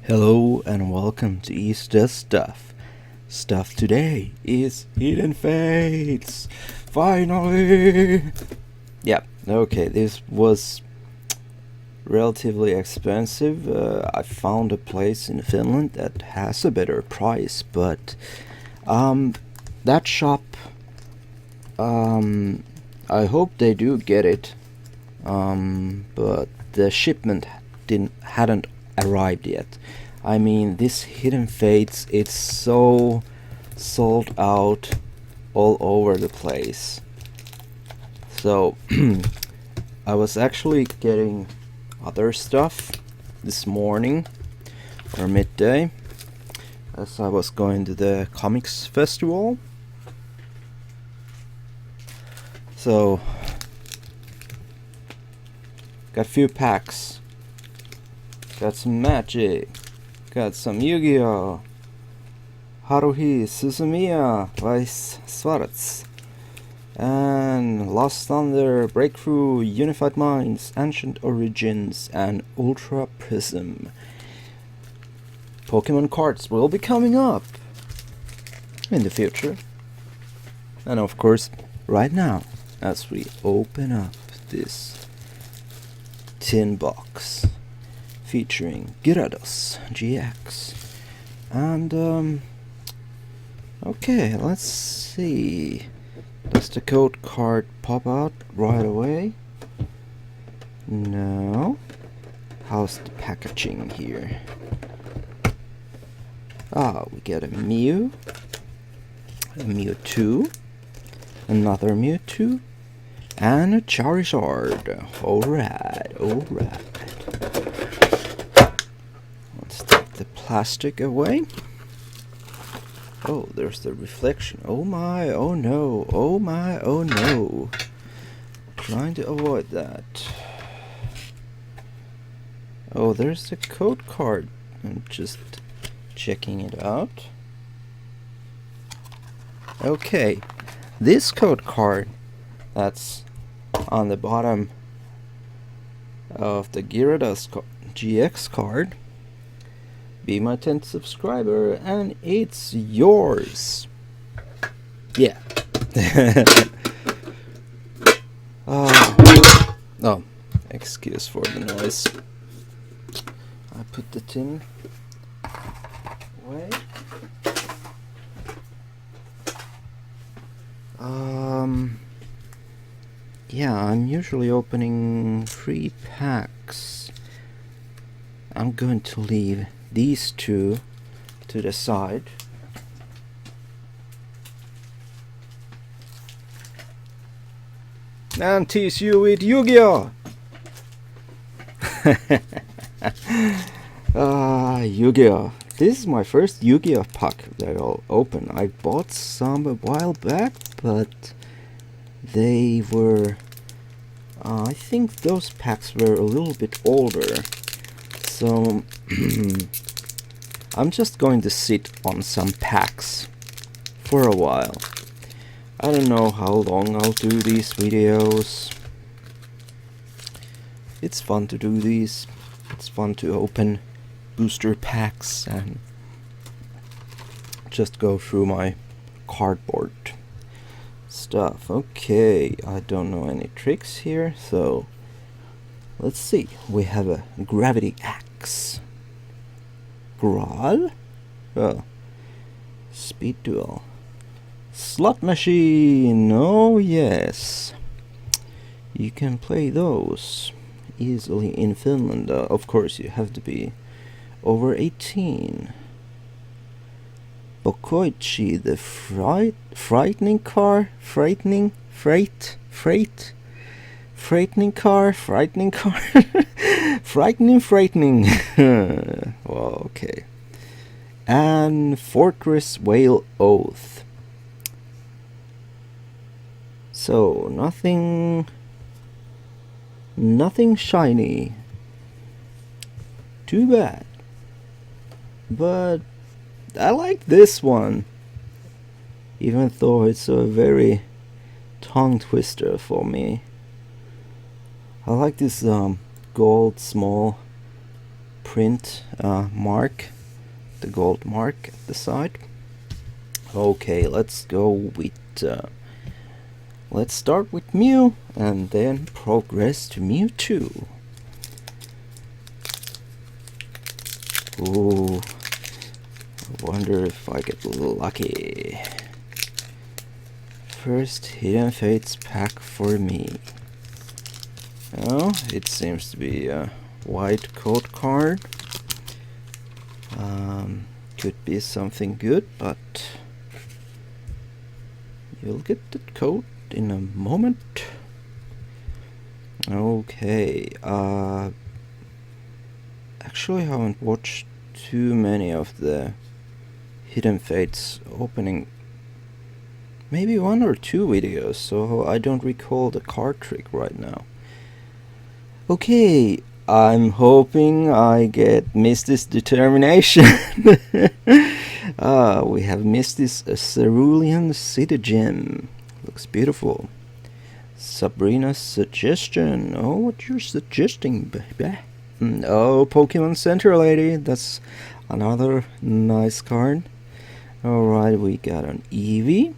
Hello and welcome to East Does Stuff. Stuff today is Hidden Fates! Finally! Yeah, okay, this was relatively expensive. I found a place in Finland that has a better price, but that shop, I hope they do get it, but the shipment hadn't arrived yet. I mean, this Hidden Fates, it's so sold out all over the place. So I was actually getting other stuff this morning or midday as I was going to the comics festival. So got a few packs. Got some Magic. Got some Yu-Gi-Oh! Haruhi, Suzumiya, Vice Swartz. And Lost Thunder, Breakthrough, Unified Minds, Ancient Origins, and Ultra Prism. Pokemon cards will be coming up in the future. And of course, right now, as we open up this tin box featuring Gyarados GX. And okay, let's see. Does the code card pop out right away? No. How's the packaging here? We get a Mew, a Mewtwo, another Mewtwo, and a Charizard. Alright. Let's take the plastic away. Oh, there's the reflection. Oh my, oh no, oh my, oh no. Trying to avoid that. Oh, there's the code card. I'm just checking it out. Okay, this code card that's on the bottom of the Gyarados GX card. Be my 10th subscriber and it's yours. Yeah. Oh, excuse for the noise. I put the tin away. Yeah, I'm usually opening 3 packs. I'm going to leave these 2 to the side. And tease you with Yu-Gi-Oh! Yu-Gi-Oh! This is my first Yu-Gi-Oh! Pack that I'll open. I bought some a while back, but they were... I think those packs were a little bit older. So I'm just going to sit on some packs for a while. I don't know how long I'll do these videos. It's fun to do these. It's fun to open booster packs and just go through my cardboard stuff. Okay, I don't know any tricks here, so let's see. We have a Gravity Axe. Grawl? Oh. Speed Duel. Slot Machine! Oh yes. You can play those easily in Finland. Of course, you have to be over 18. Bokoichi, the frightening car? Frightening car? Frightening. Well, okay. And Fortress Whale Oath. So, nothing shiny. Too bad. But I like this one. Even though it's a very tongue twister for me. I like this gold small print mark, the gold mark at the side. Okay, let's go with let's start with Mew and then progress to Mewtwo. Ooh, I wonder if I get lucky. First Hidden Fates pack for me. Oh, it seems to be a white code card. Could be something good, but you'll get the code in a moment. Okay, actually I haven't watched too many of the Hidden Fates opening, maybe 1 or 2 videos, so I don't recall the card trick right now. Okay, I'm hoping I get Misty's Determination. We have Misty's Cerulean City Gem. Looks beautiful. Sabrina's Suggestion. Oh, what you're suggesting, baby? Oh, Pokemon Center Lady. That's another nice card. Alright, we got an Eevee.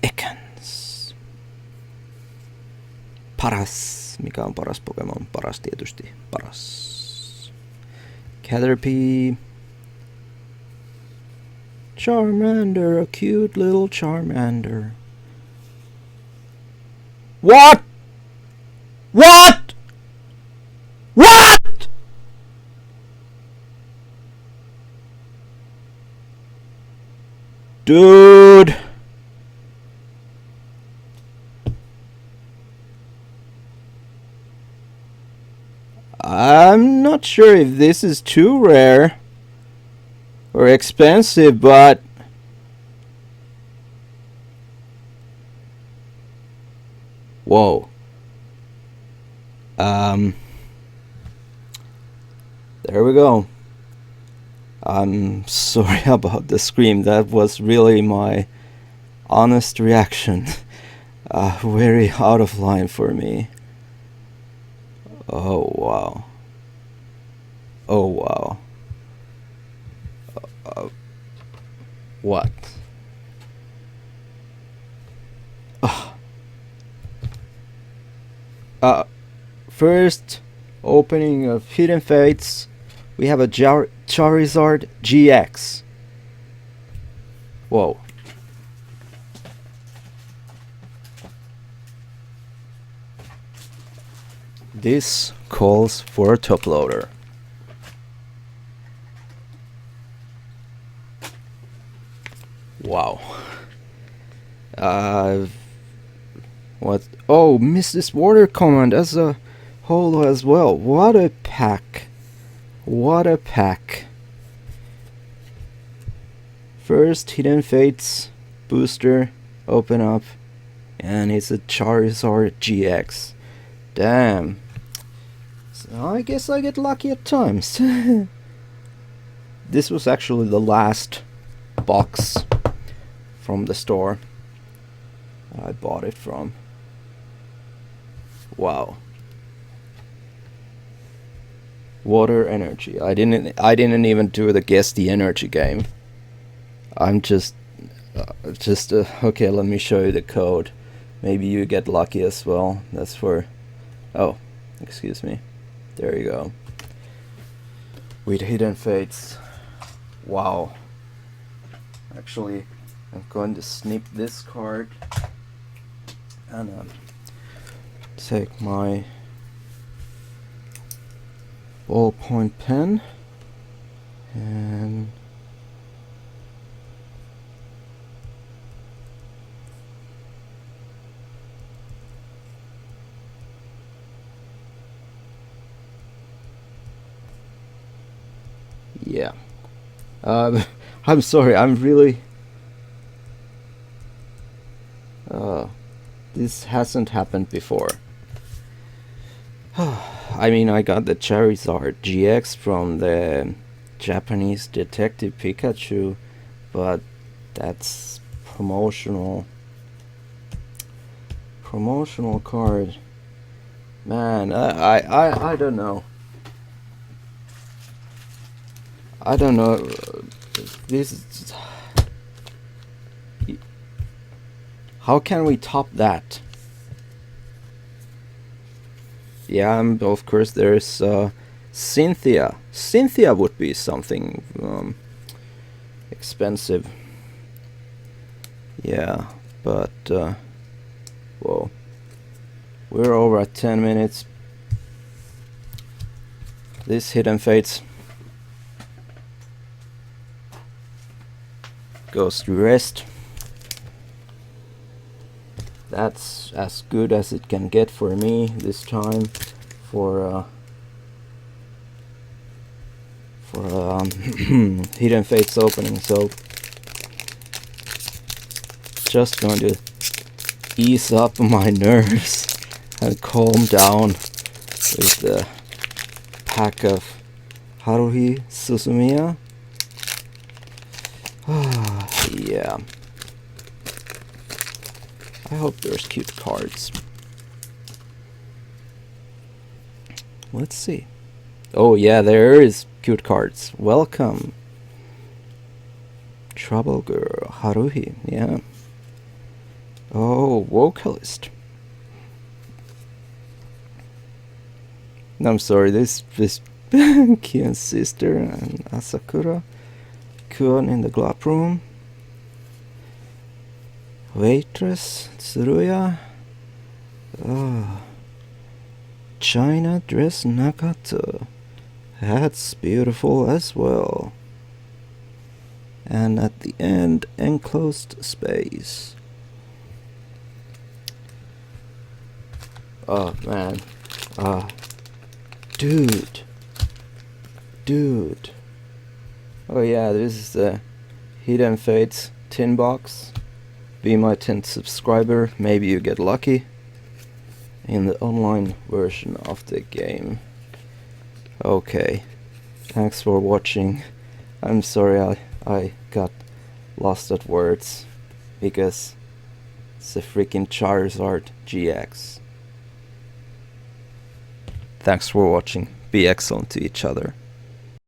Ekans. Paras. Mikä on paras Pokemon? Paras tietysti. Paras. Caterpie. Charmander. A cute little Charmander. What? What? What? Dude. I'm not sure if this is too rare or expensive, but whoa. There we go. I'm sorry about the scream. That was really my honest reaction. Very out of line for me. Oh wow. Oh wow. What? First opening of Hidden Fates. We have a Charizard GX. Whoa. This calls for a top loader. Wow. What? Oh, Mrs. Water Command as a whole as well. What a pack. What a pack. First Hidden Fates booster open up, and it's a Charizard GX. Damn. So I guess I get lucky at times. This was actually the last box from the store I bought it from. Wow. Water energy. I didn't even do the guess the energy game. I'm just okay, let me show you the code. Maybe you get lucky as well. That's for, oh, excuse me. There you go. With Hidden Fates. Wow. Actually, I'm going to snip this card and take my ballpoint pen and yeah. I'm sorry, I'm really this hasn't happened before. I mean, I got the Charizard GX from the Japanese Detective Pikachu, but that's promotional card. Man, I don't know. I don't know. This is, how can we top that? Yeah, of course there's Cynthia. Cynthia would be something expensive. Yeah, but whoa, we're over at 10 minutes. This Hidden Fates goes to rest. That's as good as it can get for me this time for Hidden Fates opening. So just going to ease up my nerves and calm down with the pack of Haruhi Suzumiya. Yeah. I hope there's cute cards. Let's see. Oh yeah, there is cute cards. Welcome. Trouble Girl, Haruhi, yeah. Oh, vocalist. I'm sorry, this Kian's sister and Asakura. Kuon in the glove room. Waitress, Tsuruya. Oh. China dress Nagato. That's beautiful as well. And at the end, enclosed space. Oh man. Dude. Oh yeah, this is the Hidden Fates tin box. Be my 10th subscriber, maybe you get lucky in the online version of the game. Okay, thanks for watching. I'm sorry I got lost at words because it's a freaking Charizard GX. Thanks for watching. Be excellent to each other.